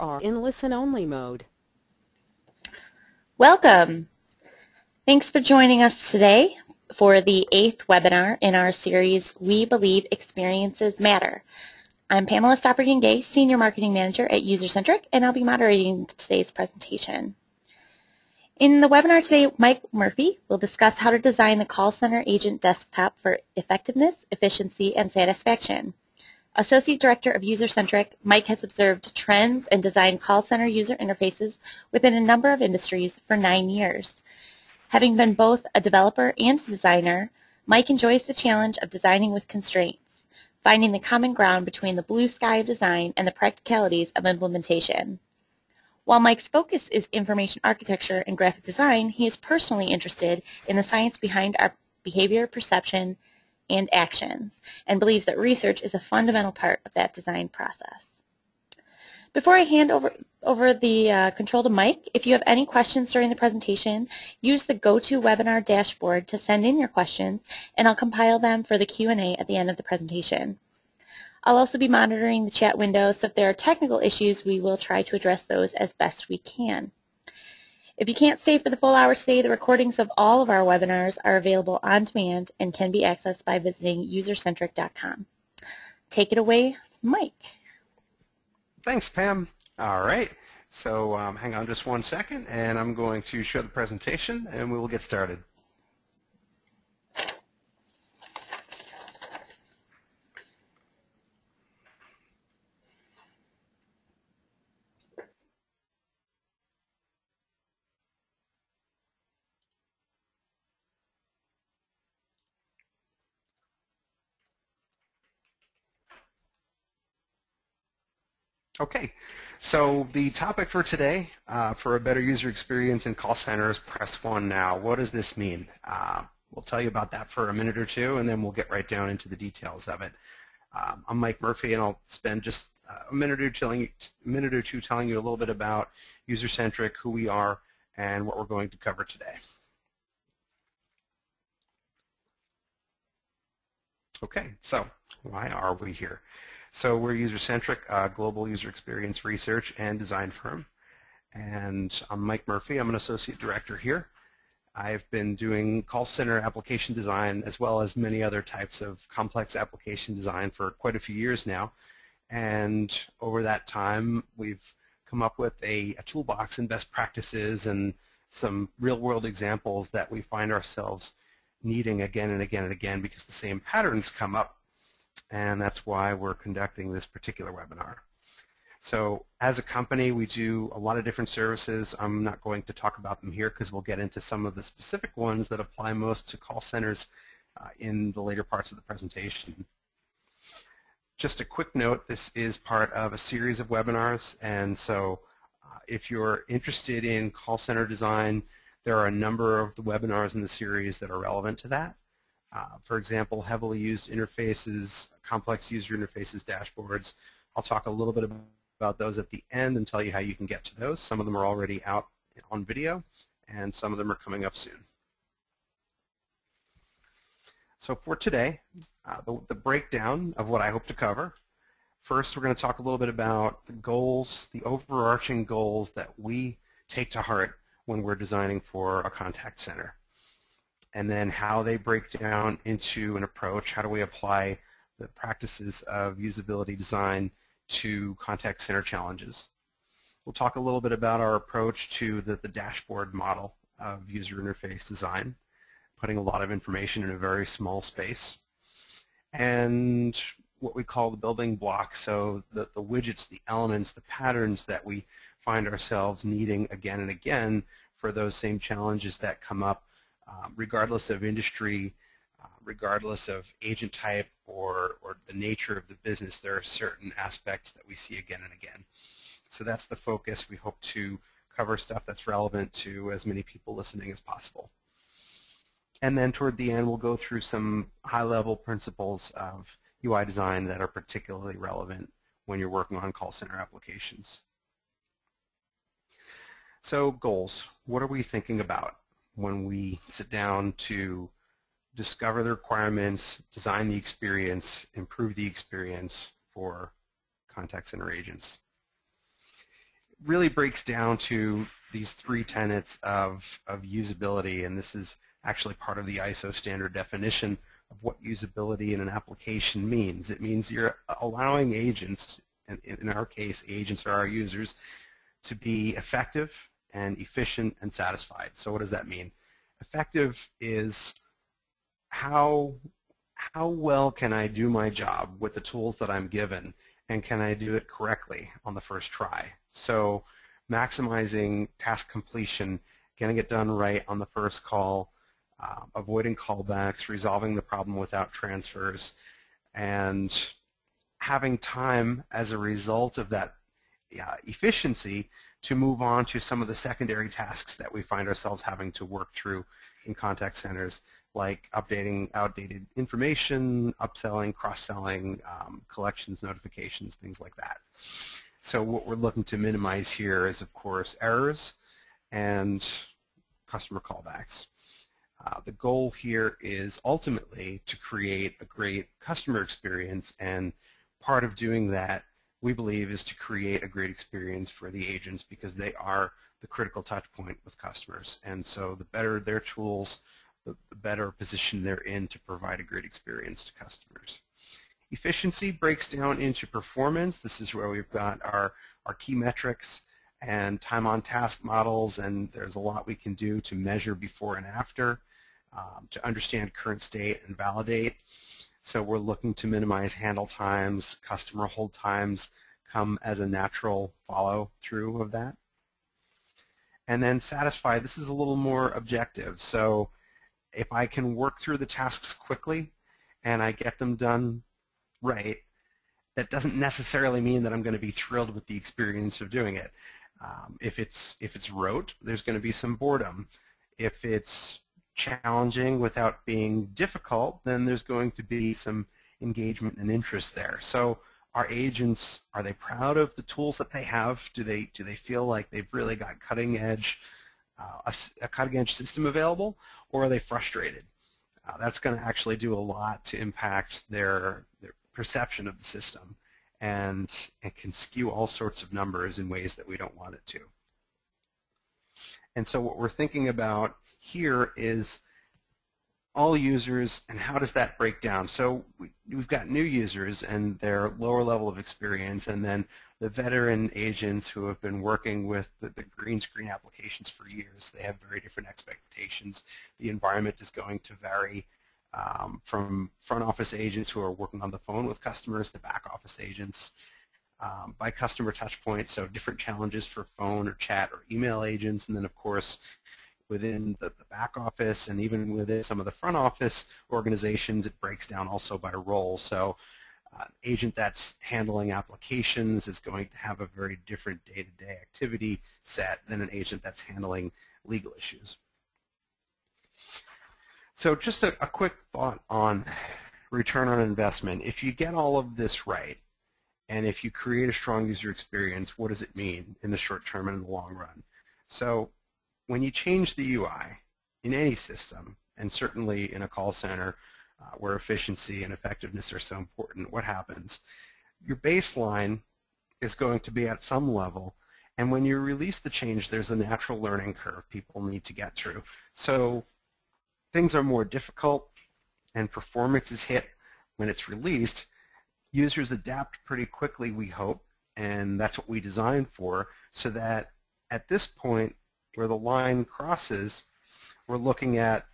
are in listen-only mode. Welcome. Thanks for joining us today for the 8th webinar in our series, We Believe Experiences Matter. I'm Pamela Stopperking-Gay, Senior Marketing Manager at UserCentric, and I'll be moderating today's presentation. In the webinar today, Mike Murphy will discuss how to design the call center agent desktop for effectiveness, efficiency, and satisfaction. Associate Director of UserCentric, Mike has observed trends and designed call center user interfaces within a number of industries for 9 years. Having been both a developer and a designer, Mike enjoys the challenge of designing with constraints, finding the common ground between the blue sky of design and the practicalities of implementation. While Mike's focus is information architecture and graphic design, he is personally interested in the science behind our behavior, perception, and actions, and believes that research is a fundamental part of that design process. Before I hand over the control to Mike, if you have any questions during the presentation, use the GoToWebinar dashboard to send in your questions, and I'll compile them for the Q&A at the end of the presentation. I'll also be monitoring the chat window, so if there are technical issues, we will try to address those as best we can. If you can't stay for the full hour today, the recordings of all of our webinars are available on demand and can be accessed by visiting usercentric.com. Take it away, Mike. Thanks, Pam. All right, so hang on just one second, and I'm going to show the presentation, and we will get started. Okay, so the topic for today, for a better user experience in call centers, press 1 now. What does this mean? We'll tell you about that for a minute or two, and then we'll get right down into the details of it. I'm Mike Murphy, and I'll spend just a minute or two telling you a little bit about UserCentric, who we are, and what we're going to cover today. Okay, so why are we here? So we're UserCentric, a global user experience research and design firm. And I'm Mike Murphy. I'm an associate director here. I've been doing call center application design as well as many other types of complex application design for quite a few years now. And over that time, we've come up with a toolbox and best practices and some real-world examples that we find ourselves needing again and again and again because the same patterns come up. And that's why we're conducting this particular webinar. So as a company, we do a lot of different services. I'm not going to talk about them here because we'll get into some of the specific ones that apply most to call centers in the later parts of the presentation. Just a quick note, this is part of a series of webinars, and so if you're interested in call center design, there are a number of the webinars in the series that are relevant to that. For example, heavily used interfaces, complex user interfaces, dashboards. I'll talk a little bit about those at the end and tell you how you can get to those. Some of them are already out on video, and some of them are coming up soon. So for today, the breakdown of what I hope to cover. First, we're going to talk a little bit about the goals, the overarching goals that we take to heart when we're designing for a contact center, and then how they break down into an approach. How do we apply the practices of usability design to contact center challenges? We'll talk a little bit about our approach to the dashboard model of user interface design, putting a lot of information in a very small space, and what we call the building blocks, so the widgets, the elements, the patterns that we find ourselves needing again and again for those same challenges that come up. Regardless of industry, regardless of agent type or the nature of the business, there are certain aspects that we see again and again. So that's the focus. We hope to cover stuff that's relevant to as many people listening as possible. And then toward the end, we'll go through some high-level principles of UI design that are particularly relevant when you're working on call center applications. So goals. What are we thinking about when we sit down to discover the requirements, design the experience, improve the experience for contact center agents? really breaks down to these three tenets of usability, and this is actually part of the ISO standard definition of what usability in an application means. It means you're allowing agents, and in our case, agents are our users, to be effective and efficient and satisfied. So what does that mean? Effective is how well can I do my job with the tools that I'm given, and can I do it correctly on the first try? So maximizing task completion, getting it done right on the first call, avoiding callbacks, resolving the problem without transfers, and having time as a result of that efficiency to move on to some of the secondary tasks that we find ourselves having to work through in contact centers, like updating outdated information, upselling, cross-selling, collections, notifications, things like that. So what we're looking to minimize here is, of course, errors and customer callbacks. The goal here is ultimately to create a great customer experience, and part of doing that, we believe, is to create a great experience for the agents, because they are the critical touch point with customers. And so the better their tools, the better position they're in to provide a great experience to customers. Efficiency breaks down into performance. This is where we've got our key metrics and time on task models, and there's a lot we can do to measure before and after, to understand current state and validate. So we're looking to minimize handle times, customer hold times come as a natural follow through of that. And then satisfy, this is a little more objective. So if I can work through the tasks quickly and I get them done right, that doesn't necessarily mean that I'm going to be thrilled with the experience of doing it. If it's rote, there's going to be some boredom. If it's challenging without being difficult, then there's going to be some engagement and interest there. So our agents, are they proud of the tools that they have? Do they feel like they've really got cutting edge, a cutting edge system available, or are they frustrated? That's going to actually do a lot to impact their perception of the system, and it can skew all sorts of numbers in ways that we don't want it to. And so what we're thinking about here is all users, and how does that break down? So we've got new users and their lower level of experience, and then the veteran agents who have been working with the green screen applications for years. They have very different expectations. The environment is going to vary from front office agents who are working on the phone with customers to back office agents by customer touch point, so different challenges for phone or chat or email agents, and then of course within the back office and even within some of the front office organizations, it breaks down also by role. So an agent that's handling applications is going to have a very different day-to-day activity set than an agent that's handling legal issues. So just a quick thought on return on investment. If you get all of this right, and if you create a strong user experience, what does it mean in the short term and in the long run? So when you change the UI in any system, and certainly in a call center where efficiency and effectiveness are so important, what happens? Your baseline is going to be at some level, and when you release the change, there's a natural learning curve people need to get through. So things are more difficult and performance is hit when it's released. Users adapt pretty quickly, we hope, and that's what we designed for, so that at this point where the line crosses, we're looking at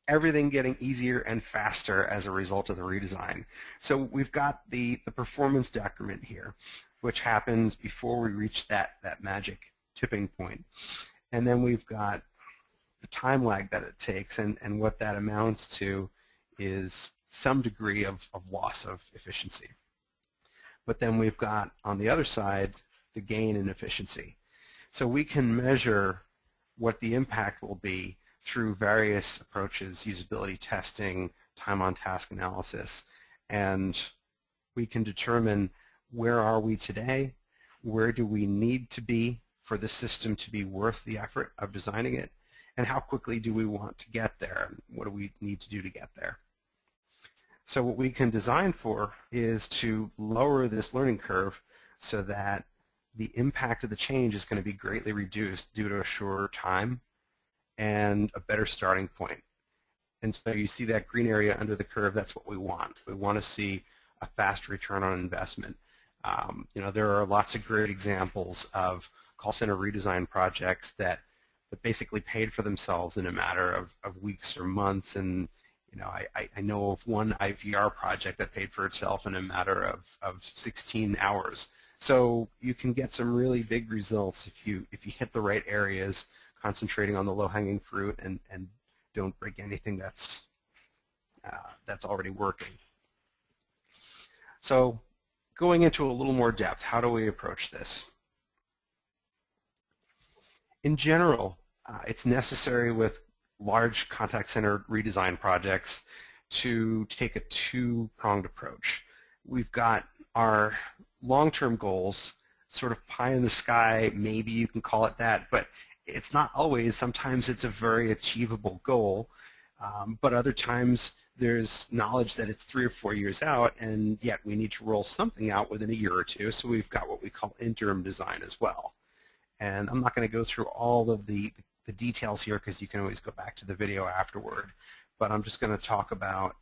everything getting easier and faster as a result of the redesign. So we've got the performance decrement here, which happens before we reach that magic tipping point. And then we've got the time lag that it takes, and what that amounts to is some degree of loss of efficiency. But then we've got, on the other side, the gain in efficiency. So we can measure what the impact will be through various approaches, usability testing, time on task analysis, and we can determine where are we today, where do we need to be for the system to be worth the effort of designing it, and how quickly do we want to get there, and what do we need to do to get there. So what we can design for is to lower this learning curve so that the impact of the change is going to be greatly reduced due to a shorter time and a better starting point. And so you see that green area under the curve, that's what we want. We want to see a fast return on investment. There are lots of great examples of call center redesign projects that basically paid for themselves in a matter of weeks or months. And I know of one IVR project that paid for itself in a matter of 16 hours. So you can get some really big results if you hit the right areas, concentrating on the low-hanging fruit and don't break anything that's already working. So going into a little more depth, how do we approach this? In general, it's necessary with large contact center redesign projects to take a two-pronged approach. We've got our long-term goals, sort of pie in the sky, maybe you can call it that, but it's not always. Sometimes it's a very achievable goal, but other times there's knowledge that it's 3 or 4 years out, and yet we need to roll something out within a year or two, so we've got what we call interim design as well. And I'm not going to go through all of the details here because you can always go back to the video afterward, but I'm just going to talk about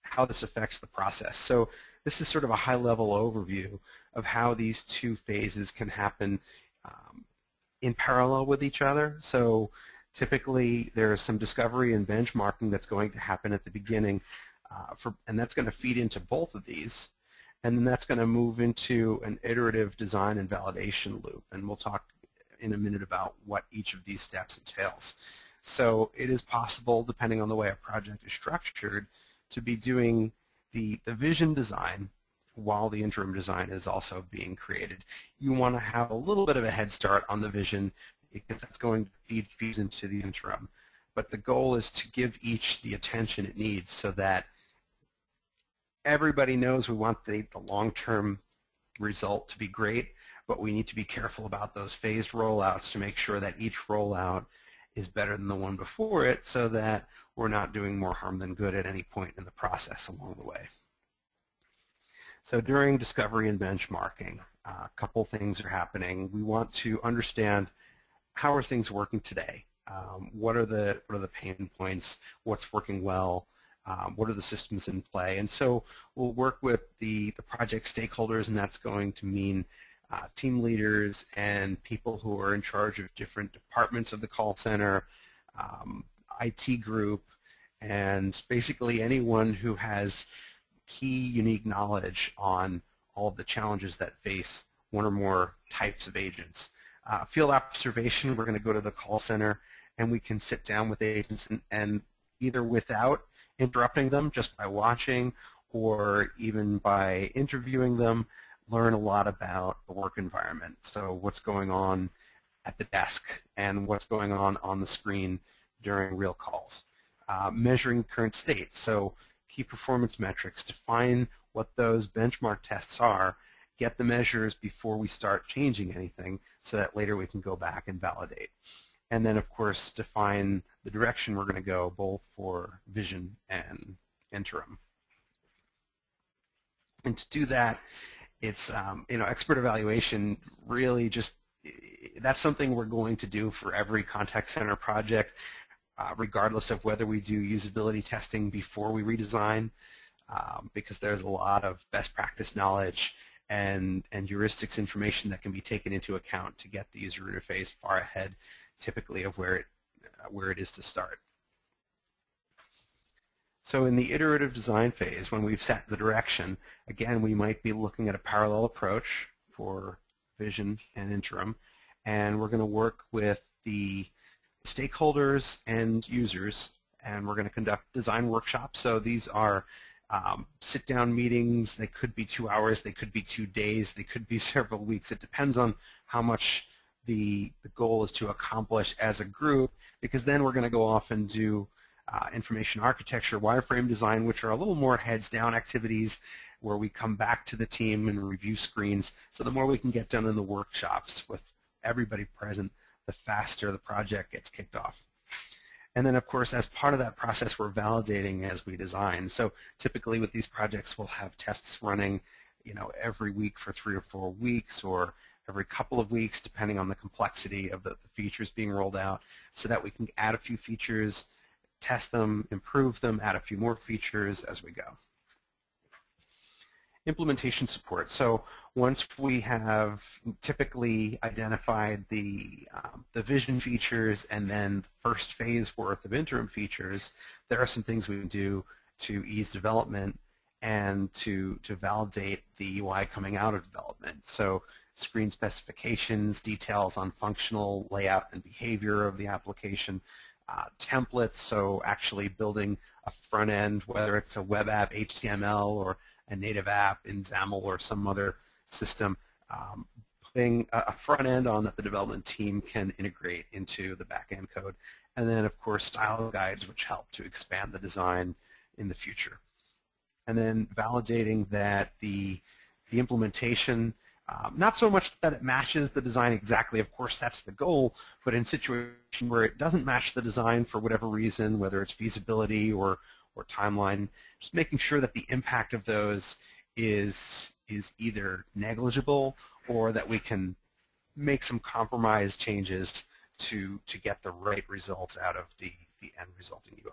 how this affects the process. So this is sort of a high-level overview of how these two phases can happen in parallel with each other. So typically there's some discovery and benchmarking that's going to happen at the beginning, and that's going to feed into both of these. And then that's going to move into an iterative design and validation loop. And we'll talk in a minute about what each of these steps entails. So it is possible, depending on the way a project is structured, to be doing the vision design while the interim design is also being created. You want to have a little bit of a head start on the vision because that's going to feed into the interim. But the goal is to give each the attention it needs so that everybody knows we want the long-term result to be great, but we need to be careful about those phased rollouts to make sure that each rollout is better than the one before it so that we're not doing more harm than good at any point in the process along the way. So during discovery and benchmarking, a couple things are happening. We want to understand how are things working today? What are the pain points? What's working well? What are the systems in play? And so we'll work with the project stakeholders, and that's going to mean team leaders and people who are in charge of different departments of the call center, IT group, and basically anyone who has key unique knowledge on all of the challenges that face one or more types of agents. Field observation, we're going to go to the call center and we can sit down with agents and either without interrupting them, just by watching, or even by interviewing them, learn a lot about the work environment. So what's going on at the desk and what's going on the screen during real calls. Measuring current state, so key performance metrics, define what those benchmark tests are, get the measures before we start changing anything so that later we can go back and validate. And then, of course, define the direction we're going to go both for vision and interim. And to do that, it's, expert evaluation really just, that's something we're going to do for every contact center project, regardless of whether we do usability testing before we redesign, because there's a lot of best practice knowledge and heuristics information that can be taken into account to get the user interface far ahead, typically, of where it is to start. So in the iterative design phase, when we've set the direction, again, we might be looking at a parallel approach for vision and interim, and we're going to work with the stakeholders and users, and we're going to conduct design workshops. So these are sit-down meetings. They could be 2 hours, they could be 2 days, they could be several weeks. It depends on how much the goal is to accomplish as a group, because then we're going to go off and do information architecture, wireframe design, which are a little more heads-down activities where we come back to the team and review screens. So the more we can get done in the workshops with everybody present, the faster the project gets kicked off. And then, of course, as part of that process, we're validating as we design. So typically with these projects, we'll have tests running, every week for 3 or 4 weeks, or every couple of weeks, depending on the complexity of the features being rolled out, so that we can add a few features, test them, improve them, add a few more features as we go. Implementation support. So once we have typically identified the vision features and then the first phase worth of interim features, there are some things we can do to ease development and to validate the UI coming out of development. So screen specifications, details on functional layout and behavior of the application, templates, so actually building a front end, whether it's a web app, HTML, or a native app in XAML or some other system, putting a front end on that the development team can integrate into the back end code. And then, of course, style guides, which help to expand the design in the future. And then validating that the implementation, not so much that it matches the design exactly, of course that's the goal, but in situation where it doesn't match the design for whatever reason, whether it's feasibility or timeline, just making sure that the impact of those is either negligible or that we can make some compromise changes to get the right results out of the end resulting UI.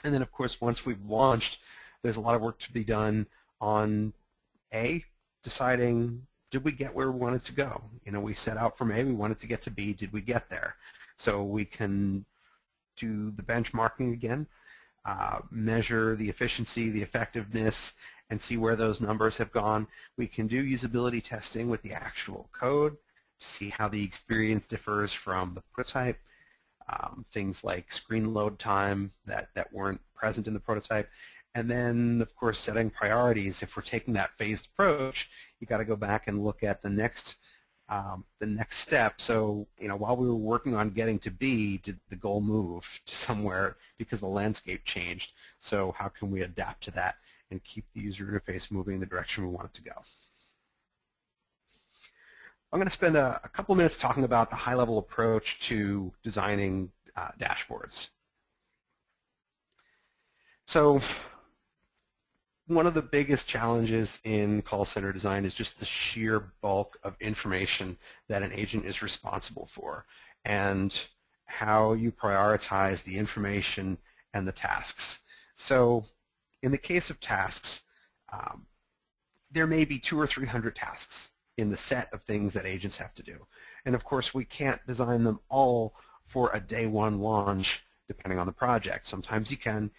And then, of course, once we've launched, there's a lot of work to be done on deciding, did we get where we wanted to go? You know, we set out from A, we wanted to get to B, did we get there? So we can do the benchmarking again, measure the efficiency, the effectiveness, and see where those numbers have gone. We can do usability testing with the actual code to see how the experience differs from the prototype, things like screen load time that weren't present in the prototype. And then, of course, setting priorities. If we're taking that phased approach, you got to go back and look at the next step. So, you know, while we were working on getting to B, did the goal move to somewhere because the landscape changed? So how can we adapt to that and keep the user interface moving in the direction we want it to go? I'm going to spend a couple of minutes talking about the high-level approach to designing dashboards. So one of the biggest challenges in call center design is just the sheer bulk of information that an agent is responsible for and how you prioritize the information and the tasks. So in the case of tasks, there may be 200 or 300 tasks in the set of things that agents have to do. And of course, we can't design them all for a day one launch depending on the project. Sometimes you can,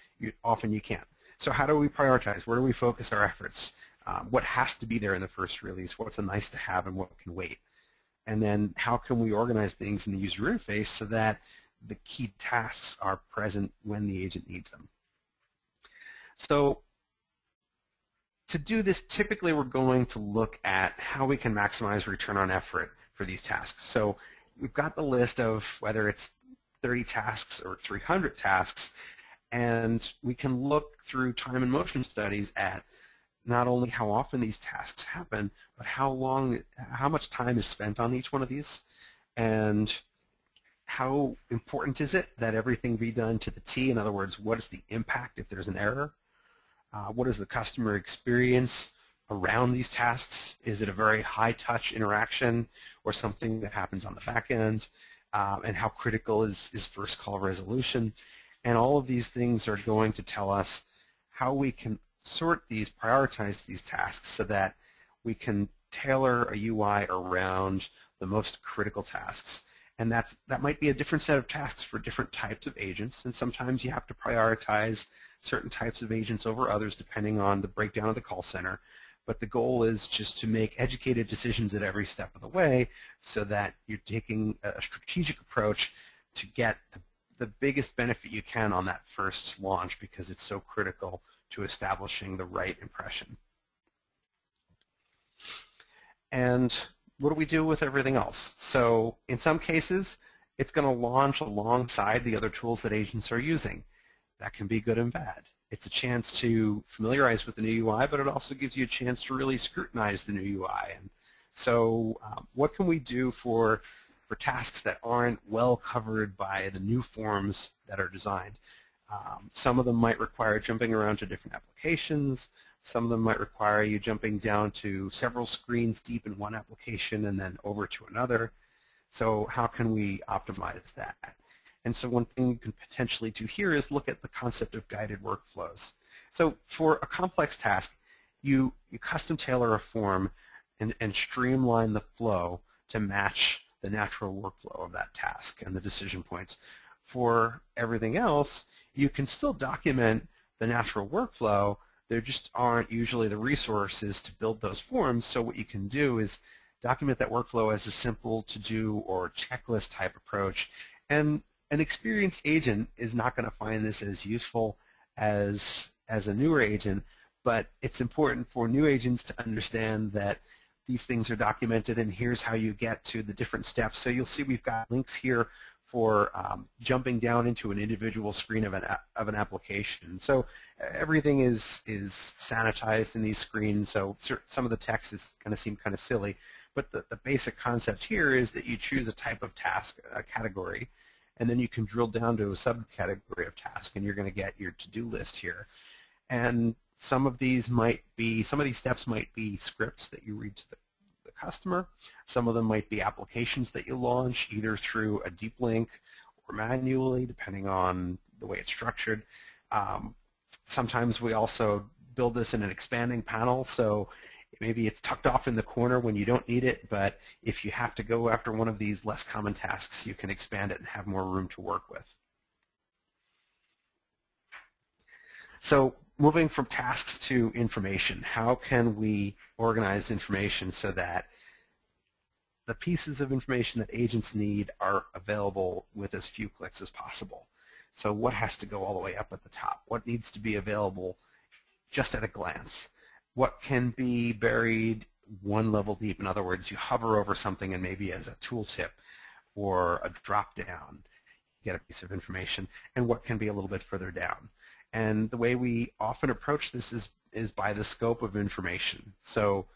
often you can't. So how do we prioritize? Where do we focus our efforts? What has to be there in the first release? What's a nice to have and what can wait? And then how can we organize things in the user interface so that the key tasks are present when the agent needs them? So to do this, typically we're going to look at how we can maximize return on effort for these tasks. So we've got the list of whether it's 30 tasks or 300 tasks, and we can look through time and motion studies at not only how often these tasks happen, but how much time is spent on each one of these, and how important is it that everything be done to the T? In other words, what is the impact if there's an error? What is the customer experience around these tasks? Is it a very high-touch interaction or something that happens on the back end? And how critical is first call resolution? And all of these things are going to tell us how we can prioritize these tasks so that we can tailor a UI around the most critical tasks. And that might be a different set of tasks for different types of agents, and sometimes you have to prioritize certain types of agents over others depending on the breakdown of the call center. But the goal is just to make educated decisions at every step of the way so that you're taking a strategic approach to get the biggest benefit you can on that first launch, because it's so critical to establishing the right impression. And what do we do with everything else? So in some cases, it's going to launch alongside the other tools that agents are using. That can be good and bad. It's a chance to familiarize with the new UI, but it also gives you a chance to really scrutinize the new UI. And so what can we do for tasks that aren't well covered by the new forms that are designed? Some of them might require jumping around to different applications. Some of them might require you jumping down to several screens deep in one application and then over to another. So how can we optimize that? And so one thing you can potentially do here is look at the concept of guided workflows. So for a complex task, you custom tailor a form and streamline the flow to match the natural workflow of that task and the decision points. For everything else, you can still document the natural workflow. There just aren't usually the resources to build those forms, so what you can do is document that workflow as a simple to-do or checklist type approach. And an experienced agent is not going to find this as useful as a newer agent, but it's important for new agents to understand that these things are documented and here's how you get to the different steps. So you'll see we've got links here for jumping down into an individual screen of an application. So everything is sanitized in these screens, so some of the text is going to seem kind of silly, but the basic concept here is that you choose a type of task, a category, and then you can drill down to a subcategory of task, and you're going to get your to-do list here. And some of these steps might be scripts that you read to the customer. Some of them might be applications that you launch, either through a deep link or manually, depending on the way it's structured. Sometimes we also build this in an expanding panel, so maybe it's tucked off in the corner when you don't need it, but if you have to go after one of these less common tasks, you can expand it and have more room to work with. So moving from tasks to information, how can we organize information so that the pieces of information that agents need are available with as few clicks as possible? So what has to go all the way up at the top? What needs to be available just at a glance? What can be buried one level deep? In other words, you hover over something and maybe as a tooltip or a drop-down, you get a piece of information, and what can be a little bit further down. And the way we often approach this is by the scope of information. So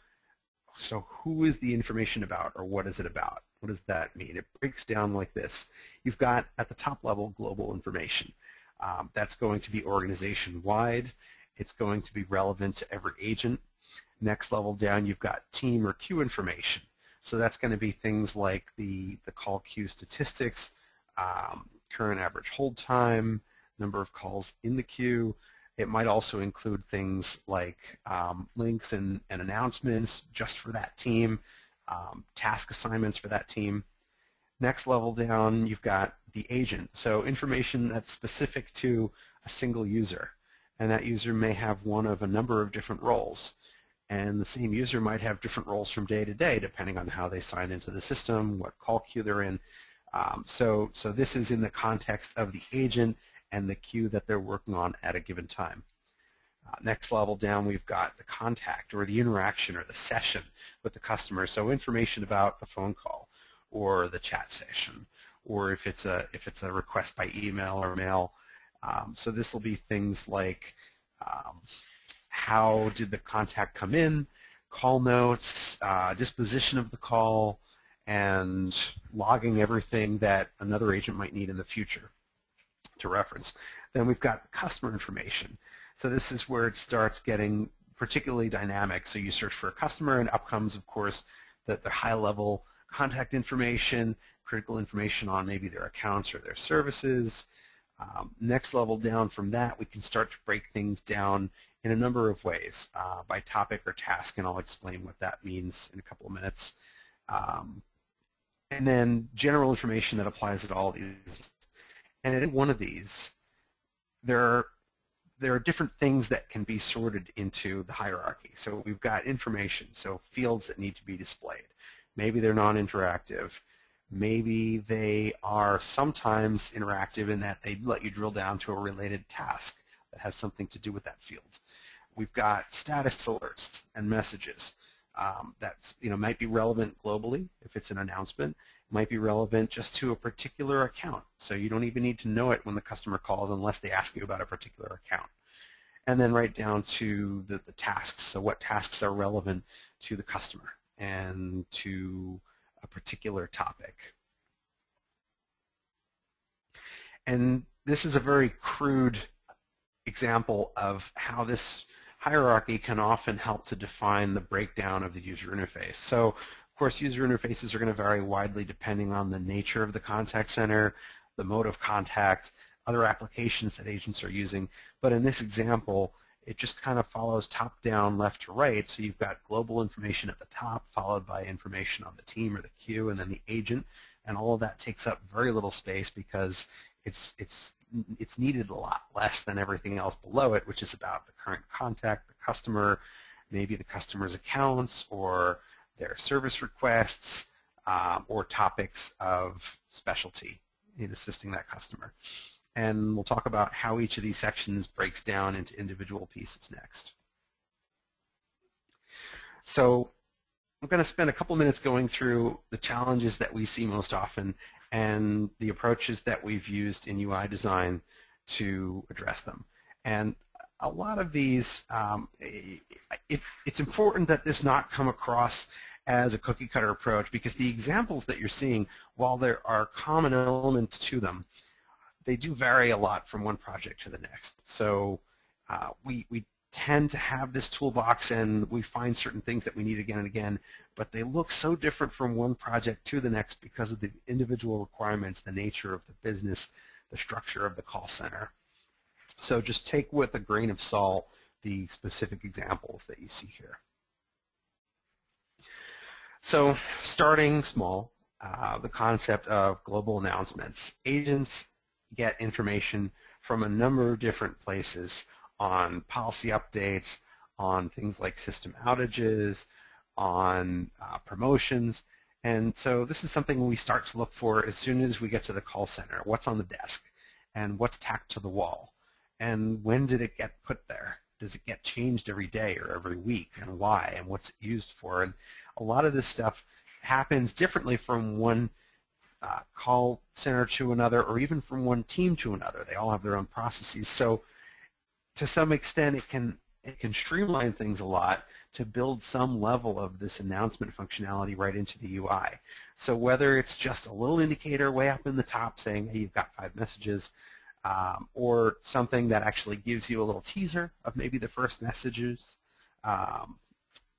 who is the information about, or what is it about? What does that mean? It breaks down like this. You've got, at the top level, global information. That's going to be organization-wide. It's going to be relevant to every agent. Next level down, you've got team or queue information. So that's going to be things like the call queue statistics, current average hold time, number of calls in the queue. It might also include things like links and announcements just for that team, task assignments for that team. Next level down, you've got the agent. So information that's specific to a single user. And that user may have one of a number of different roles. And the same user might have different roles from day to day, depending on how they sign into the system, what call queue they're in. So this is in the context of the agent and the queue that they're working on at a given time. Next level down, we've got the contact or the interaction or the session with the customer. So information about the phone call or the chat session, or if it's a request by email or mail. So this will be things like how did the contact come in, call notes, disposition of the call, and logging everything that another agent might need in the future to reference. Then we've got customer information. So this is where it starts getting particularly dynamic. So you search for a customer, and up comes, of course, the high-level contact information, critical information on maybe their accounts or their services. Next level down from that, we can start to break things down in a number of ways, by topic or task, and I'll explain what that means in a couple of minutes. And then general information that applies to all of these. And in one of these, there are different things that can be sorted into the hierarchy. So we've got information, so fields that need to be displayed. Maybe they're non-interactive. Maybe they are sometimes interactive in that they let you drill down to a related task that has something to do with that field. We've got status alerts and messages. That might be relevant globally if it's an announcement. It might be relevant just to a particular account. So you don't even need to know it when the customer calls unless they ask you about a particular account. And then right down to the tasks. So what tasks are relevant to the customer and to a particular topic. And this is a very crude example of how this hierarchy can often help to define the breakdown of the user interface. So, of course, user interfaces are going to vary widely depending on the nature of the contact center, the mode of contact, other applications that agents are using. But in this example, it just kind of follows top-down, left to right. So you've got global information at the top, followed by information on the team or the queue, and then the agent. And all of that takes up very little space because it's needed a lot less than everything else below it, which is about the current contact, the customer, maybe the customer's accounts or their service requests, or topics of specialty in assisting that customer. And we'll talk about how each of these sections breaks down into individual pieces next. So I'm going to spend a couple minutes going through the challenges that we see most often and the approaches that we've used in UI design to address them. And a lot of these, it's important that this not come across as a cookie cutter approach, because the examples that you're seeing, while there are common elements to them, they do vary a lot from one project to the next. So we tend to have this toolbox and we find certain things that we need again and again, but they look so different from one project to the next because of the individual requirements, the nature of the business, the structure of the call center. So just take with a grain of salt the specific examples that you see here. So starting small, the concept of global announcements. Agents get information from a number of different places on policy updates, on things like system outages, on promotions. And so this is something we start to look for as soon as we get to the call center. What's on the desk and what's tacked to the wall? And when did it get put there? Does it get changed every day or every week, and why, and what's it used for? And a lot of this stuff happens differently from one call center to another, or even from one team to another. They all have their own processes. So to some extent, it can streamline things a lot to build some level of this announcement functionality right into the UI. So whether it's just a little indicator way up in the top saying, hey, you've got 5 messages, or something that actually gives you a little teaser of maybe the first messages,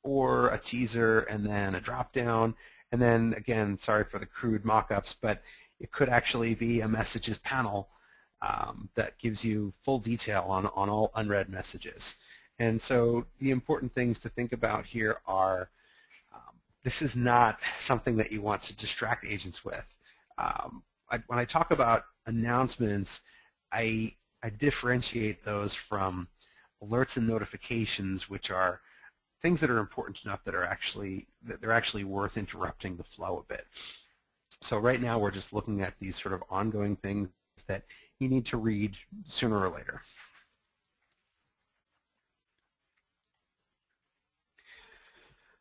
or a teaser and then a drop-down, and then, again, sorry for the crude mock-ups, but it could actually be a messages panel that gives you full detail on all unread messages. And so the important things to think about here are this is not something that you want to distract agents with. When I talk about announcements, I differentiate those from alerts and notifications, which are things that are important enough that they're actually worth interrupting the flow a bit. So right now we're just looking at these sort of ongoing things that you need to read sooner or later.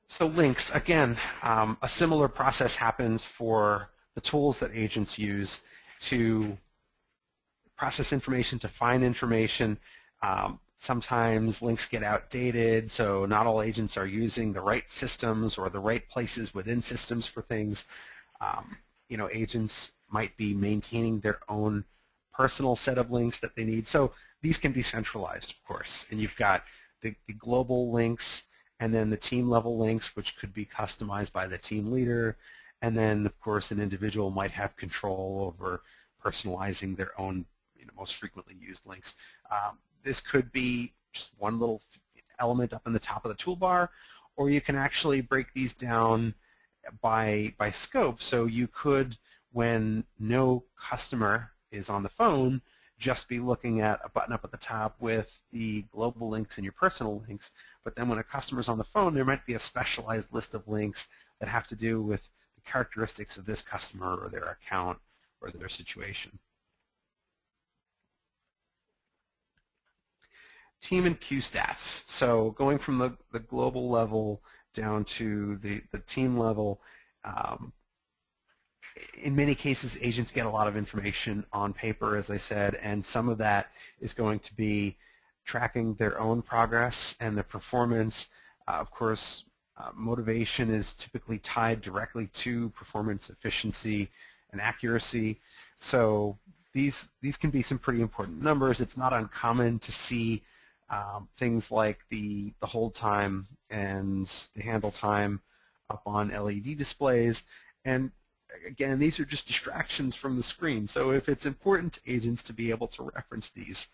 So links, again, a similar process happens for the tools that agents use to process information, to find information. Sometimes links get outdated, so not all agents are using the right systems or the right places within systems for things. Agents might be maintaining their own personal set of links that they need. So these can be centralized, of course. And you've got the global links, and then the team level links, which could be customized by the team leader. And then, of course, an individual might have control over personalizing their own most frequently used links. This could be just one little element up in the top of the toolbar, or you can actually break these down by scope. So you could, when no customer is on the phone, just be looking at a button up at the top with the global links and your personal links. But then when a customer's on the phone, there might be a specialized list of links that have to do with the characteristics of this customer or their account or their situation. Team and queue stats. So going from the global level down to the team level, in many cases, agents get a lot of information on paper, as I said, and some of that is going to be tracking their own progress and their performance. Of course, motivation is typically tied directly to performance efficiency and accuracy. So these can be some pretty important numbers. It's not uncommon to see Things like the hold time and the handle time up on LED displays. And again, these are just distractions from the screen. So if it's important to agents to be able to reference these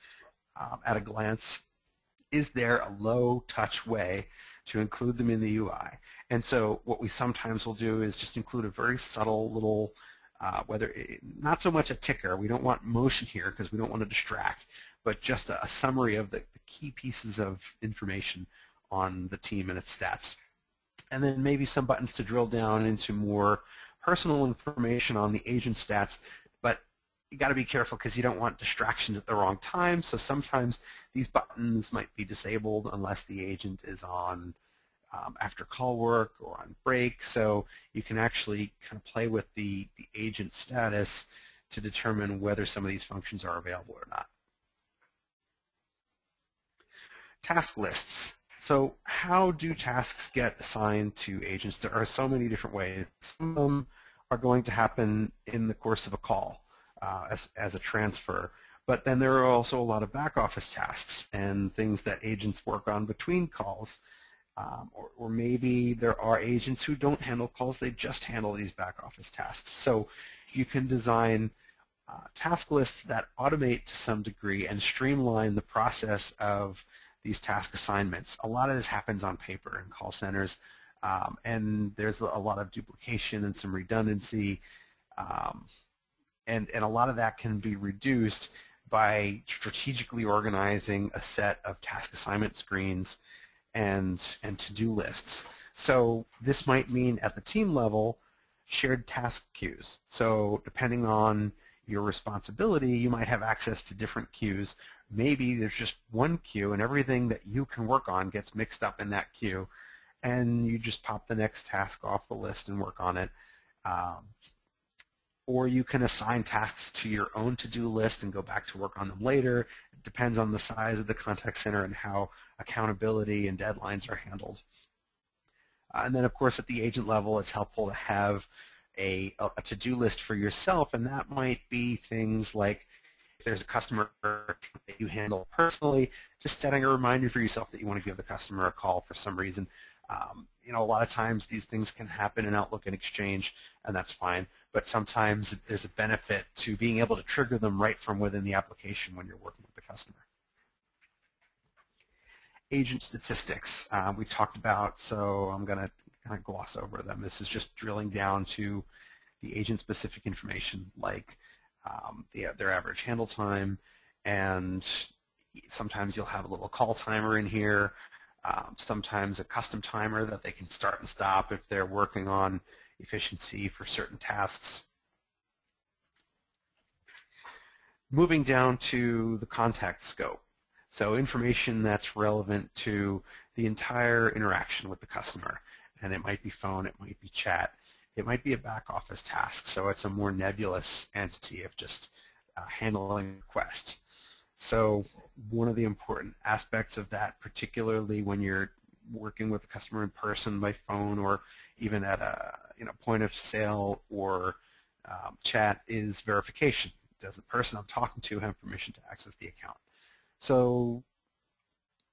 at a glance, is there a low-touch way to include them in the UI? And so what we sometimes will do is just include a very subtle little, not so much a ticker. We don't want motion here because we don't want to distract, but just a summary of the key pieces of information on the team and its stats. And then maybe some buttons to drill down into more personal information on the agent stats, but you got to be careful because you don't want distractions at the wrong time. So sometimes these buttons might be disabled unless the agent is on after call work or on break. So you can actually kind of play with the agent status to determine whether some of these functions are available or not. Task lists. So how do tasks get assigned to agents? There are so many different ways. Some of them are going to happen in the course of a call as a transfer. But then there are also a lot of back office tasks and things that agents work on between calls. Or maybe there are agents who don't handle calls, they just handle these back office tasks. So you can design task lists that automate to some degree and streamline the process of these task assignments. A lot of this happens on paper in call centers, and there's a lot of duplication and some redundancy, and a lot of that can be reduced by strategically organizing a set of task assignment screens and to-do lists. So this might mean at the team level shared task queues. So depending on your responsibility, you might have access to different queues. Maybe there's just one queue and everything that you can work on gets mixed up in that queue, and you just pop the next task off the list and work on it. Or you can assign tasks to your own to-do list and go back to work on them later. It depends on the size of the contact center and how accountability and deadlines are handled. And then, of course, at the agent level, it's helpful to have a to-do list for yourself, and that might be things like if there's a customer that you handle personally, just setting a reminder for yourself that you want to give the customer a call for some reason. You know, a lot of times these things can happen in Outlook and Exchange, and that's fine. But sometimes there's a benefit to being able to trigger them right from within the application when you're working with the customer. Agent statistics we talked about, so I'm going to kind of gloss over them. This is just drilling down to the agent-specific information, like their average handle time, and sometimes you'll have a little call timer in here, sometimes a custom timer that they can start and stop if they're working on efficiency for certain tasks. Moving down to the contact scope. So information that's relevant to the entire interaction with the customer. And it might be phone, it might be chat, it might be a back office task. So it's a more nebulous entity of just handling requests. So one of the important aspects of that, particularly when you're working with the customer in person by phone or even at a point of sale or chat, is verification. Does the person I'm talking to have permission to access the account? So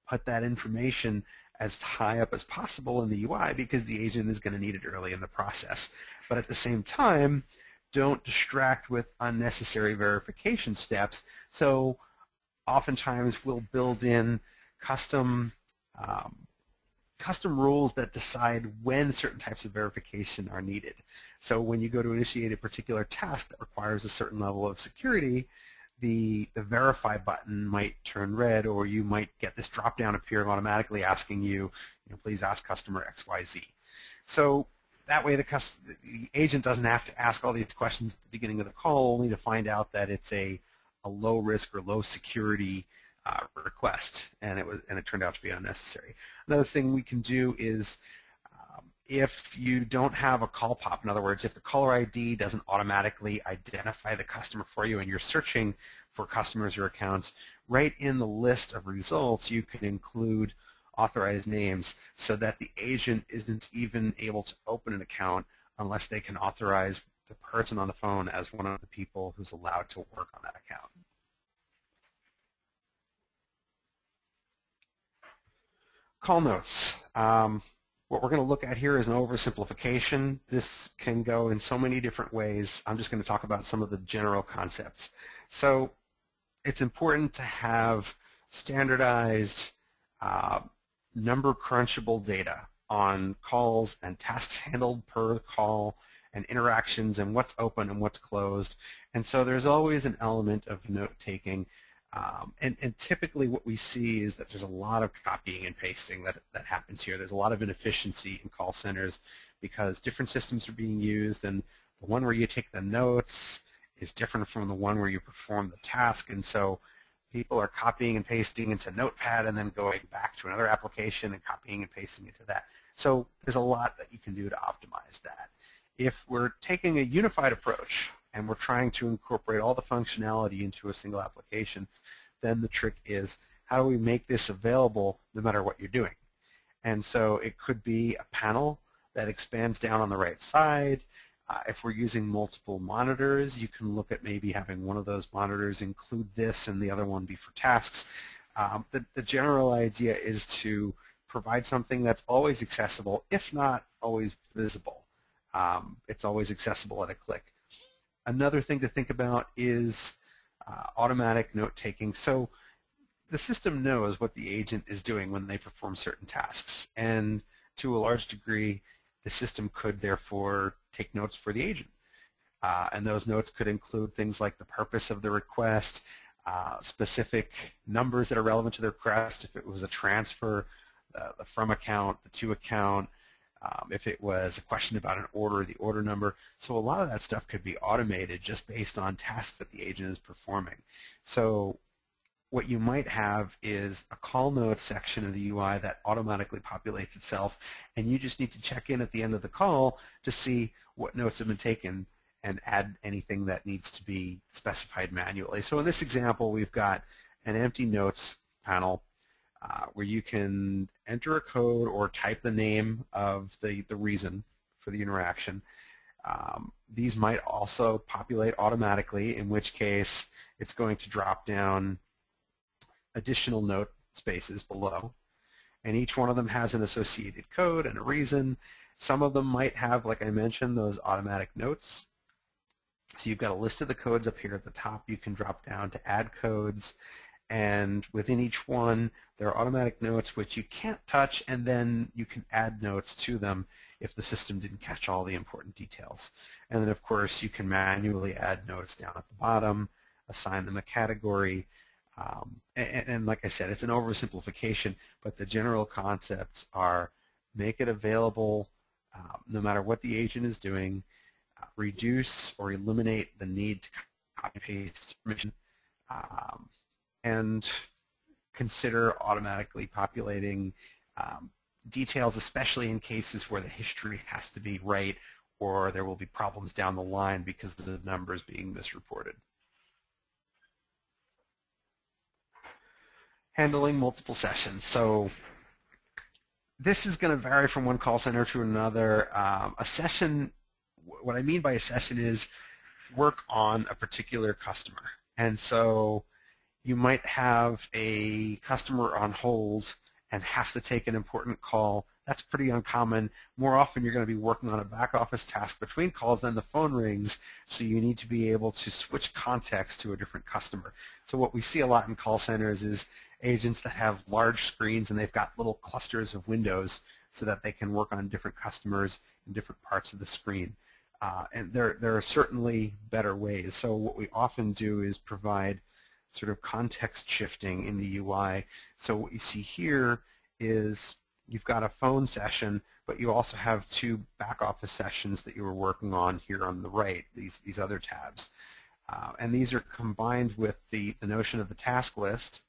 put that information as high up as possible in the UI because the agent is going to need it early in the process. But at the same time, don't distract with unnecessary verification steps. So oftentimes we'll build in custom rules that decide when certain types of verification are needed. So when you go to initiate a particular task that requires a certain level of security, the verify button might turn red, or you might get this drop-down appear automatically asking you, please ask customer XYZ. So that way the agent doesn't have to ask all these questions at the beginning of the call only to find out that it's a low risk or low security request, and it turned out to be unnecessary. Another thing we can do is if you don't have a call pop, in other words, if the caller ID doesn't automatically identify the customer for you and you're searching for customers or accounts, right in the list of results you can include authorized names so that the agent isn't even able to open an account unless they can authorize the person on the phone as one of the people who's allowed to work on that account. call notes. What we're going to look at here is an oversimplification. This can go in so many different ways. I'm just going to talk about some of the general concepts. So it's important to have standardized number crunchable data on calls and tasks handled per call and interactions and what's open and what's closed. And so there's always an element of note-taking. And typically what we see is that there's a lot of copying and pasting that happens here. There's a lot of inefficiency in call centers because different systems are being used, and the one where you take the notes is different from the one where you perform the task. And so people are copying and pasting into Notepad and then going back to another application and copying and pasting into that. So there's a lot that you can do to optimize that. If we're taking a unified approach and we're trying to incorporate all the functionality into a single application, then the trick is how do we make this available no matter what you're doing? And so it could be a panel that expands down on the right side. If we're using multiple monitors, you can look at maybe having one of those monitors include this and the other one be for tasks. The general idea is to provide something that's always accessible, if not always visible. It's always accessible at a click. Another thing to think about is automatic note-taking. So the system knows what the agent is doing when they perform certain tasks, and to a large degree, the system could therefore take notes for the agent. And those notes could include things like the purpose of the request, specific numbers that are relevant to the request, if it was a transfer, the from account, the to account, if it was a question about an order, the order number. So a lot of that stuff could be automated just based on tasks that the agent is performing. So what you might have is a call notes section of the UI that automatically populates itself, and you just need to check in at the end of the call to see what notes have been taken and add anything that needs to be specified manually. So in this example, we've got an empty notes panel where you can enter a code or type the name of the reason for the interaction. These might also populate automatically, in which case it's going to drop down additional note spaces below. And each one of them has an associated code and a reason. Some of them might have, like I mentioned, those automatic notes. So you've got a list of the codes up here at the top. You can drop down to add codes. And within each one, there are automatic notes which you can't touch, and then you can add notes to them if the system didn't catch all the important details. And then, of course, you can manually add notes down at the bottom, assign them a category. And like I said, it's an oversimplification, but the general concepts are make it available no matter what the agent is doing, reduce or eliminate the need to copy-paste information, and consider automatically populating details, especially in cases where the history has to be right or there will be problems down the line because of the numbers being misreported. Handling multiple sessions. So this is going to vary from one call center to another. A session, what I mean by a session is work on a particular customer. And so you might have a customer on hold and have to take an important call. That's pretty uncommon. More often you're going to be working on a back office task between calls, then the phone rings, so you need to be able to switch context to a different customer. So what we see a lot in call centers is agents that have large screens and they've got little clusters of windows so that they can work on different customers in different parts of the screen. And there are certainly better ways. So what we often do is provide sort of context shifting in the UI. So what you see here is you've got a phone session, but you also have two back office sessions that you were working on here on the right, these other tabs. And these are combined with the notion of the task list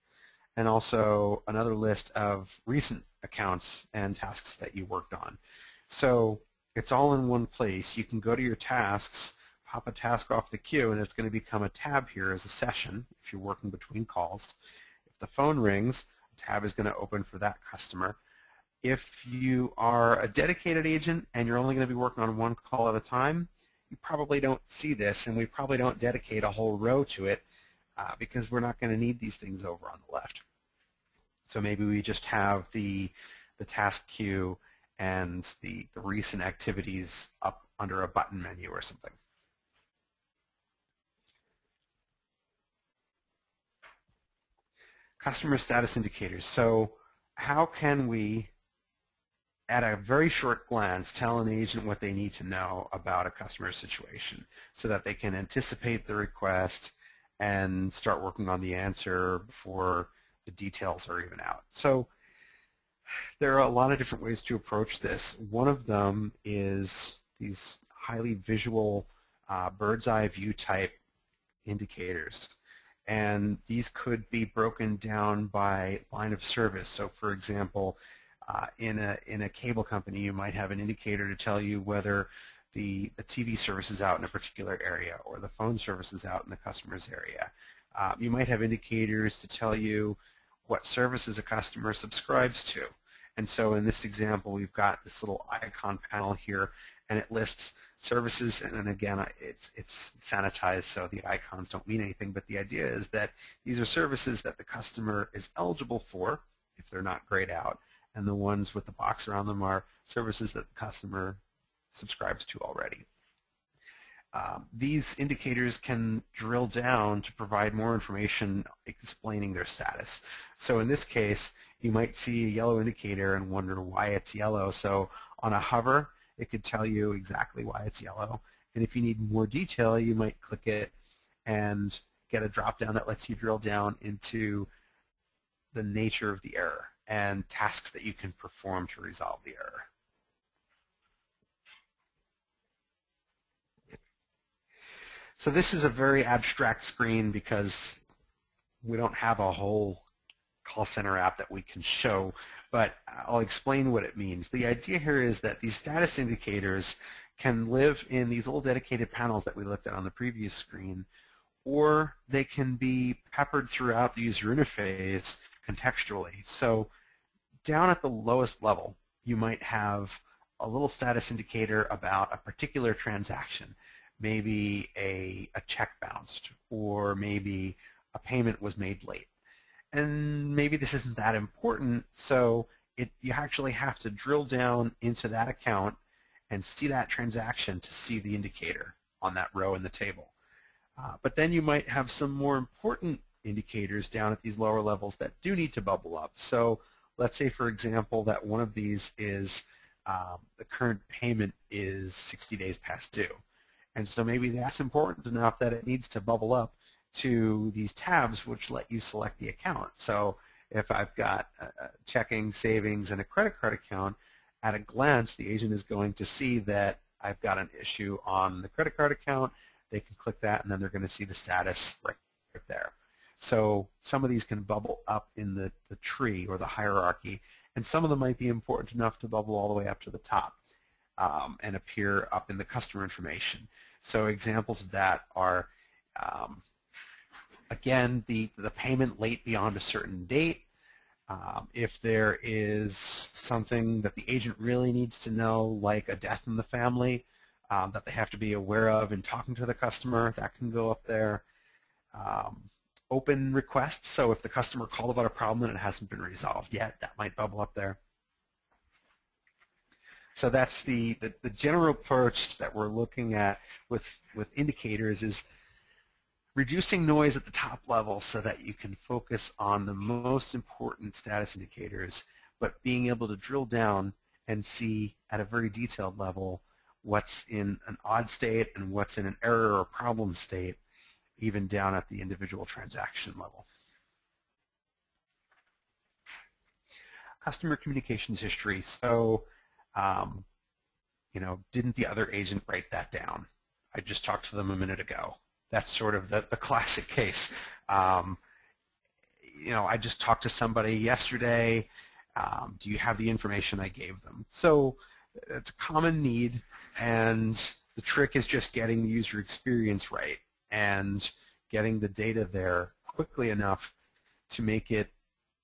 and also another list of recent accounts and tasks that you worked on. So it's all in one place. You can go to your tasks, pop a task off the queue, and it's going to become a tab here as a session if you're working between calls. If the phone rings, a tab is going to open for that customer. If you are a dedicated agent and you're only going to be working on one call at a time, you probably don't see this, and we probably don't dedicate a whole row to it because we're not going to need these things over on the left. So maybe we just have the the task queue and the recent activities up under a button menu or something. Customer status indicators. So how can we, at a very short glance, tell an agent what they need to know about a customer situation so that they can anticipate the request and start working on the answer before the details are even out? So there are a lot of different ways to approach this. One of them is these highly visual bird's eye view type indicators. And these could be broken down by line of service. So for example, in a cable company, you might have an indicator to tell you whether the TV service is out in a particular area or the phone service is out in the customer's area. You might have indicators to tell you what services a customer subscribes to. And so in this example, we've got this little icon panel here, and it lists services, and then again, it's sanitized, so the icons don't mean anything, but the idea is that these are services that the customer is eligible for if they're not grayed out, and the ones with the box around them are services that the customer subscribes to already. These indicators can drill down to provide more information explaining their status. So in this case, you might see a yellow indicator and wonder why it's yellow. So on a hover, it could tell you exactly why it's yellow. And if you need more detail, you might click it and get a drop-down that lets you drill down into the nature of the error and tasks that you can perform to resolve the error. So this is a very abstract screen because we don't have a whole call center app that we can show, but I'll explain what it means. The idea here is that these status indicators can live in these little dedicated panels that we looked at on the previous screen, or they can be peppered throughout the user interface contextually. So down at the lowest level, you might have a little status indicator about a particular transaction. Maybe a check bounced, or maybe a payment was made late. And maybe this isn't that important, so you actually have to drill down into that account and see that transaction to see the indicator on that row in the table. But then you might have some more important indicators down at these lower levels that do need to bubble up. So let's say, for example, that one of these is the current payment is 60 days past due. And so maybe that's important enough that it needs to bubble up to these tabs which let you select the account. So if I've got a checking, savings, and a credit card account, at a glance the agent is going to see that I've got an issue on the credit card account. They can click that, and then they're going to see the status right there. So some of these can bubble up in the tree or the hierarchy, and some of them might be important enough to bubble all the way up to the top and appear up in the customer information. So examples of that are, again, the payment late beyond a certain date. If there is something that the agent really needs to know, like a death in the family, that they have to be aware of in talking to the customer, that can go up there. Open requests, so if the customer called about a problem and it hasn't been resolved yet, that might bubble up there. So that's the general approach that we're looking at with indicators, is reducing noise at the top level so that you can focus on the most important status indicators, but being able to drill down and see at a very detailed level what's in an odd state and what's in an error or problem state, even down at the individual transaction level. Customer communications history. So, didn't the other agent write that down? I just talked to them a minute ago. That's sort of the classic case. I just talked to somebody yesterday. Do you have the information I gave them? So it's a common need, and the trick is just getting the user experience right and getting the data there quickly enough to make it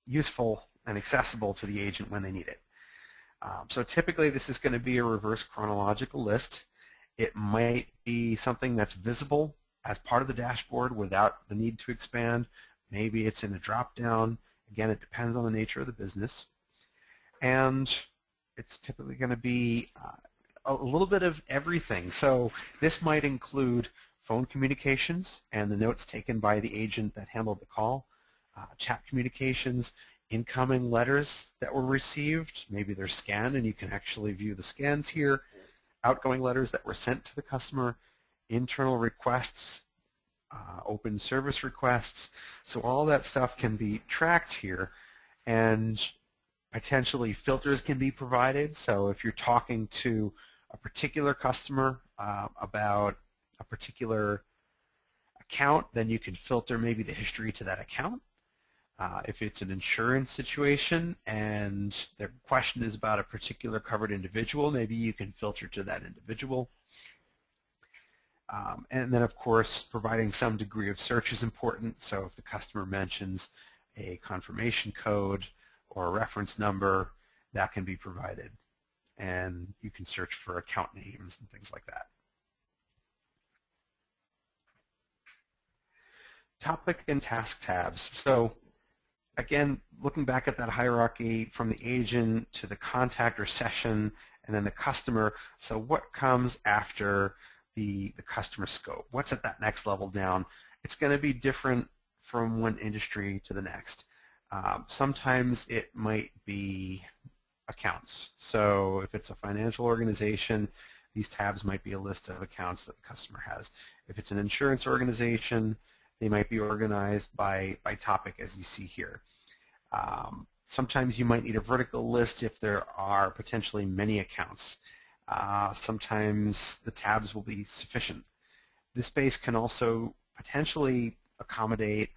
useful and accessible to the agent when they need it. So typically this is going to be a reverse chronological list. It might be something that's visible as part of the dashboard without the need to expand. Maybe it's in a drop-down. Again, it depends on the nature of the business. and it's typically going to be a little bit of everything. So this might include phone communications and the notes taken by the agent that handled the call, chat communications, incoming letters that were received. Maybe they're scanned and you can actually view the scans here, outgoing letters that were sent to the customer, internal requests, open service requests. So all that stuff can be tracked here, and potentially filters can be provided. So if you're talking to a particular customer about a particular account, then you can filter maybe the history to that account. If it's an insurance situation and the question is about a particular covered individual, maybe you can filter to that individual. And then, of course, providing some degree of search is important. So if the customer mentions a confirmation code or a reference number, that can be provided. And you can search for account names and things like that. Topic and task tabs. So again, looking back at that hierarchy from the agent to the contact or session and then the customer, so what comes after the customer scope? What's at that next level down? It's going to be different from one industry to the next. Sometimes it might be accounts. So if it's a financial organization, these tabs might be a list of accounts that the customer has. If it's an insurance organization, they might be organized by topic, as you see here. Sometimes you might need a vertical list if there are potentially many accounts. Sometimes the tabs will be sufficient. This space can also potentially accommodate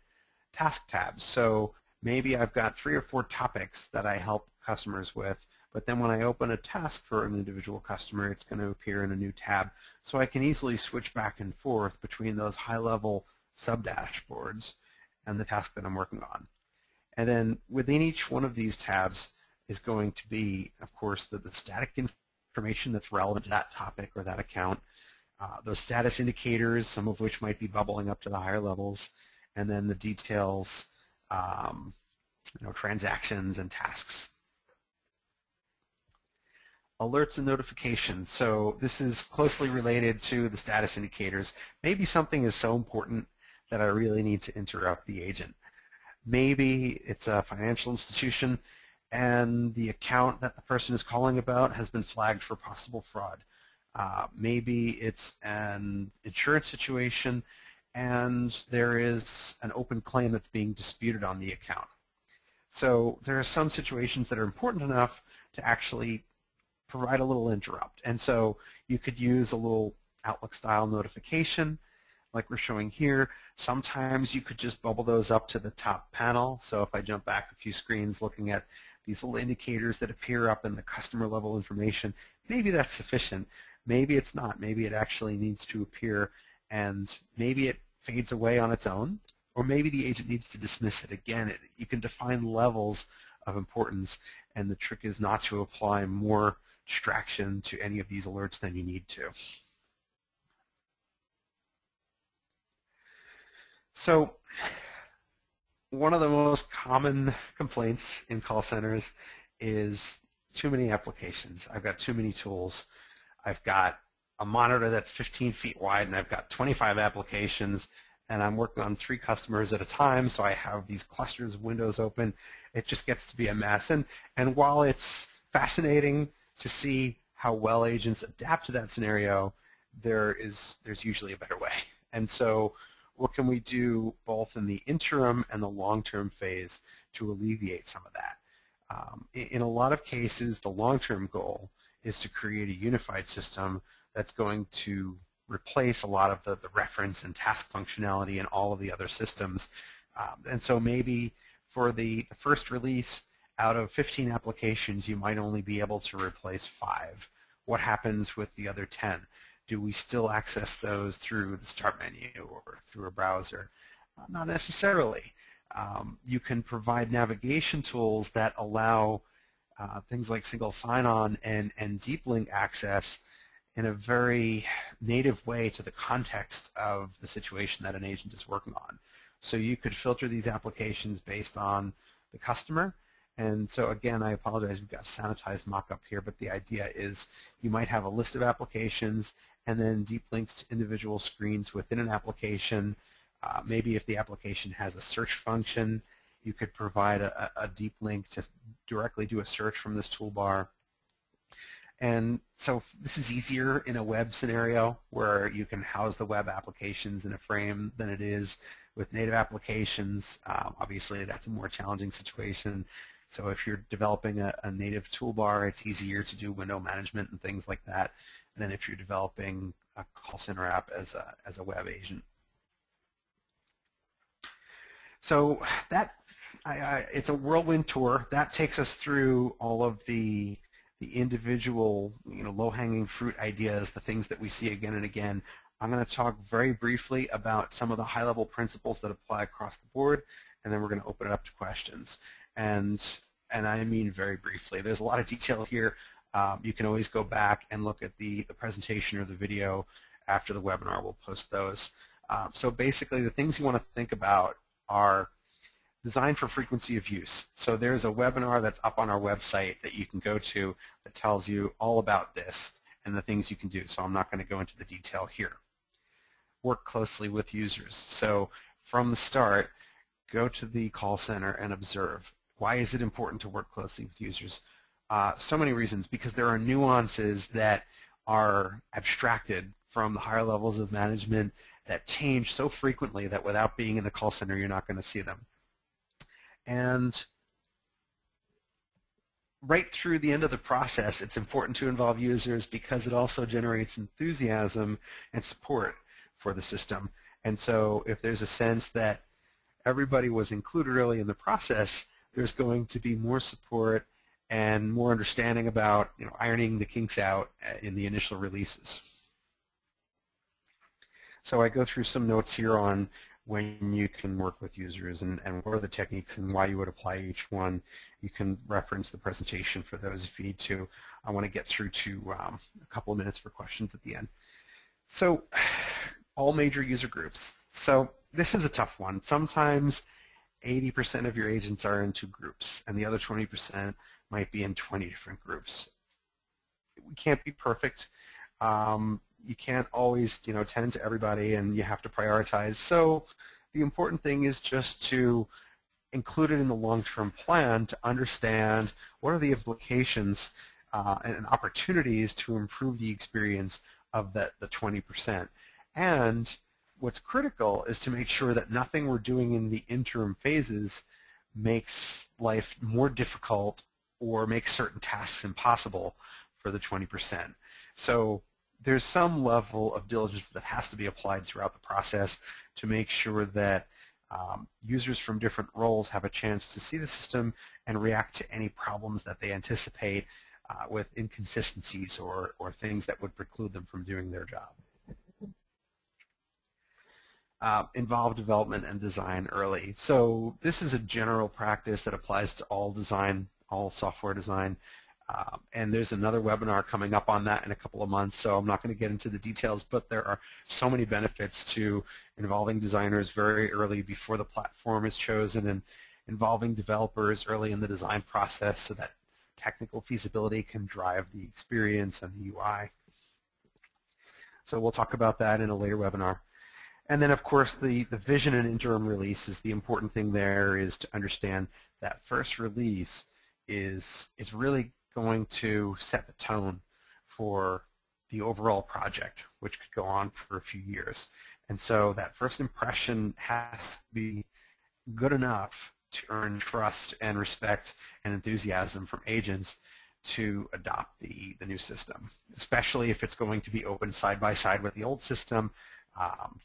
task tabs. So maybe I've got 3 or 4 topics that I help customers with, but then when I open a task for an individual customer, it's going to appear in a new tab. So I can easily switch back and forth between those high-level sub-dashboards and the task that I'm working on. And then within each one of these tabs is going to be, of course, the static information that's relevant to that topic or that account, those status indicators, some of which might be bubbling up to the higher levels, and then the details, transactions and tasks. Alerts and notifications. So this is closely related to the status indicators. Maybe something is so important that I really need to interrupt the agent. Maybe it's a financial institution and the account that the person is calling about has been flagged for possible fraud. Maybe it's an insurance situation and there is an open claim that's being disputed on the account. So there are some situations that are important enough to actually provide a little interrupt. And so you could use a little Outlook-style notification like we're showing here. Sometimes you could just bubble those up to the top panel. So if I jump back a few screens looking at these little indicators that appear up in the customer level information, maybe that's sufficient. Maybe it's not. Maybe it actually needs to appear and maybe it fades away on its own, or maybe the agent needs to dismiss it. Again, you can define levels of importance, and the trick is not to apply more distraction to any of these alerts than you need to. So one of the most common complaints in call centers is too many applications. I've got too many tools. I've got a monitor that's 15 feet wide and I've got 25 applications and I'm working on 3 customers at a time, so I have these clusters of windows open. It just gets to be a mess. And while it's fascinating to see how well agents adapt to that scenario, there's usually a better way. And so what can we do both in the interim and the long-term phase to alleviate some of that? In a lot of cases, the long-term goal is to create a unified system that's going to replace a lot of the reference and task functionality in all of the other systems. And so maybe for the first release, out of 15 applications, you might only be able to replace 5. What happens with the other 10? Do we still access those through the start menu or through a browser? Not necessarily. You can provide navigation tools that allow things like single sign-on and deep link access in a very native way to the context of the situation that an agent is working on. So you could filter these applications based on the customer, And so again, I apologize, we've got a sanitized mock-up here, but the idea is you might have a list of applications and then deep links to individual screens within an application. Maybe if the application has a search function, you could provide a deep link to directly do a search from this toolbar. And so this is easier in a web scenario where you can house the web applications in a frame than it is with native applications. Obviously, that's a more challenging situation. So if you're developing a native toolbar, it's easier to do window management and things like that than if you're developing a call center app as a web agent. So that it's a whirlwind tour. That takes us through all of the individual, low-hanging fruit ideas, the things that we see again and again. I'm going to talk very briefly about some of the high-level principles that apply across the board, and then we're going to open it up to questions. And I mean very briefly. There's a lot of detail here. You can always go back and look at the presentation or the video after the webinar. We'll post those. So basically, the things you want to think about are designed for frequency of use. So there's a webinar that's up on our website that you can go to that tells you all about this and the things you can do. So I'm not going to go into the detail here. Work closely with users. So from the start, go to the call center and observe. Why is it important to work closely with users? So many reasons, because there are nuances that are abstracted from the higher levels of management that change so frequently that without being in the call center, you're not going to see them. And right through the end of the process, it's important to involve users because it also generates enthusiasm and support for the system. And so if there's a sense that everybody was included early in the process, there's going to be more support and more understanding about ironing the kinks out in the initial releases. So I go through some notes here on when you can work with users and what are the techniques and why you would apply each one. You can reference the presentation for those if you need to. I want to get through to a couple of minutes for questions at the end. So all major user groups. So this is a tough one. Sometimes 80% of your agents are in 2 groups and the other 20% might be in 20 different groups. We can't be perfect. You can't always, tend to everybody, and you have to prioritize. So the important thing is just to include it in the long-term plan to understand what are the implications and opportunities to improve the experience of the 20%. And what's critical is to make sure that nothing we're doing in the interim phases makes life more difficult or makes certain tasks impossible for the 20%. So there's some level of diligence that has to be applied throughout the process to make sure that users from different roles have a chance to see the system and react to any problems that they anticipate with inconsistencies or things that would preclude them from doing their job. Involve development and design early. So this is a general practice that applies to all design, all software design. And there's another webinar coming up on that in a couple of months, so I'm not going to get into the details, but there are so many benefits to involving designers very early before the platform is chosen and involving developers early in the design process so that technical feasibility can drive the experience and the UI. So we'll talk about that in a later webinar. And then, of course, the vision and interim release is the important thing there is to understand that first release is really going to set the tone for the overall project, which could go on for a few years. And so that first impression has to be good enough to earn trust and respect and enthusiasm from agents to adopt the new system, especially if it's going to be open side by side with the old system.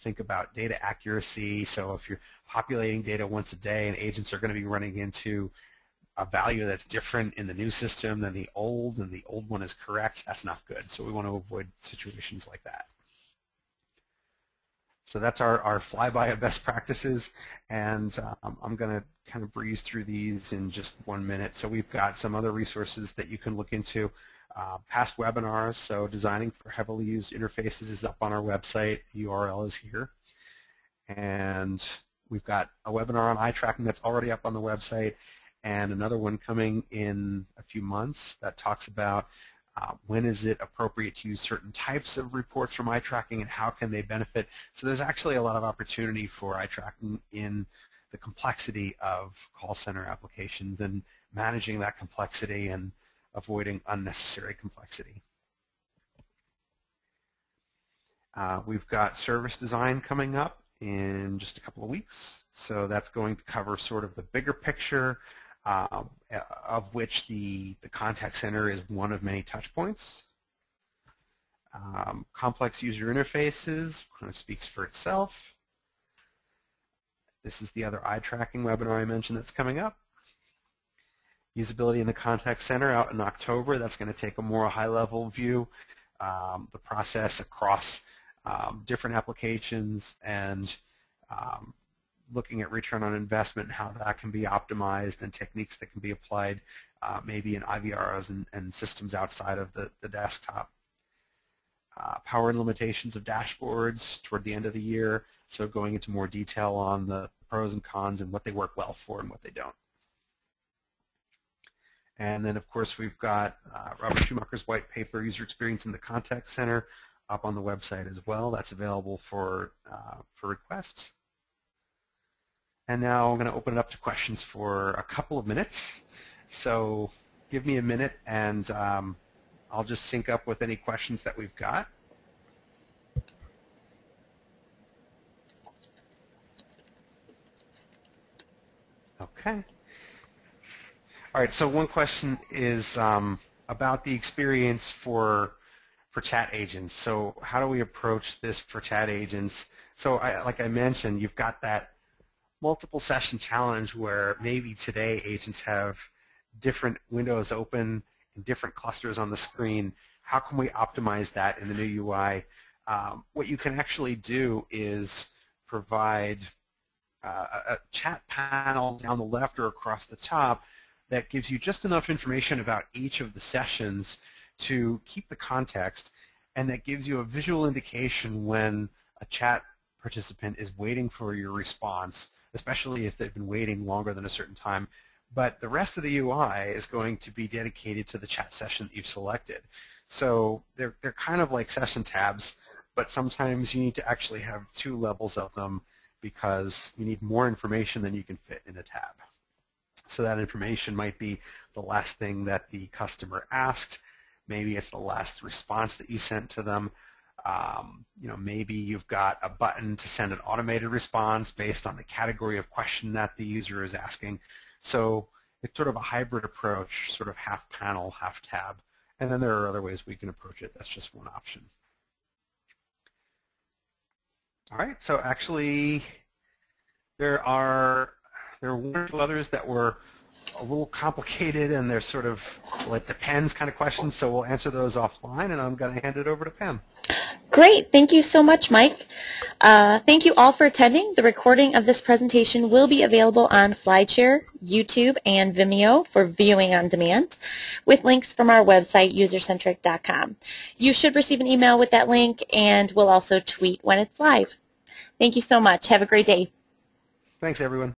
Think about data accuracy. So if you're populating data once a day and agents are going to be running into a value that's different in the new system than the old, and the old one is correct, that's not good. So we want to avoid situations like that. So that's our flyby of best practices, and I'm going to kind of breeze through these in just 1 minute. So we've got some other resources that you can look into. Past webinars, so designing for heavily used interfaces is up on our website. The URL is here. And we've got a webinar on eye tracking that's already up on the website. and another one coming in a few months that talks about when is it appropriate to use certain types of reports from eye tracking and how can they benefit. So there's actually a lot of opportunity for eye tracking in the complexity of call center applications and managing that complexity and avoiding unnecessary complexity. We've got service design coming up in just a couple of weeks. So that's going to cover sort of the bigger picture, of which the contact center is one of many touch points. Complex user interfaces kind of speaks for itself. This is the other eye tracking webinar I mentioned that's coming up. Usability in the contact center out in October. That's going to take a more high-level view, the process across different applications and looking at return on investment and how that can be optimized and techniques that can be applied maybe in IVRs and systems outside of the desktop. Power and limitations of dashboards toward the end of the year, so going into more detail on the pros and cons and what they work well for and what they don't. And then, of course, we've got Robert Schumacher's white paper, User Experience in the Contact Center, up on the website as well. That's available for requests. And now I'm going to open it up to questions for a couple of minutes. So give me a minute, and I'll just sync up with any questions that we've got. Okay. All right, so one question is about the experience for chat agents. So how do we approach this for chat agents? So like I mentioned, you've got that multiple session challenge where maybe today agents have different windows open and different clusters on the screen. How can we optimize that in the new UI? What you can actually do is provide a chat panel down the left or across the top that gives you just enough information about each of the sessions to keep the context, and that gives you a visual indication when a chat participant is waiting for your response, especially if they've been waiting longer than a certain time. But the rest of the UI is going to be dedicated to the chat session that you've selected. So they're kind of like session tabs, but sometimes you need to actually have two levels of them because you need more information than you can fit in a tab. So that information might be the last thing that the customer asked. Maybe it's the last response that you sent to them. Maybe you've got a button to send an automated response based on the category of question that the user is asking. So it's sort of a hybrid approach, sort of half panel, half tab. And then there are other ways we can approach it. That's just one option. All right, so actually there are one or two others that were a little complicated, and they're sort of, well, it depends kind of questions, so we'll answer those offline, and I'm going to hand it over to Pam. Great. Thank you so much, Mike. Thank you all for attending. The recording of this presentation will be available on SlideShare, YouTube, and Vimeo for viewing on demand, with links from our website, usercentric.com. You should receive an email with that link, and we'll also tweet when it's live. Thank you so much. Have a great day. Thanks, everyone.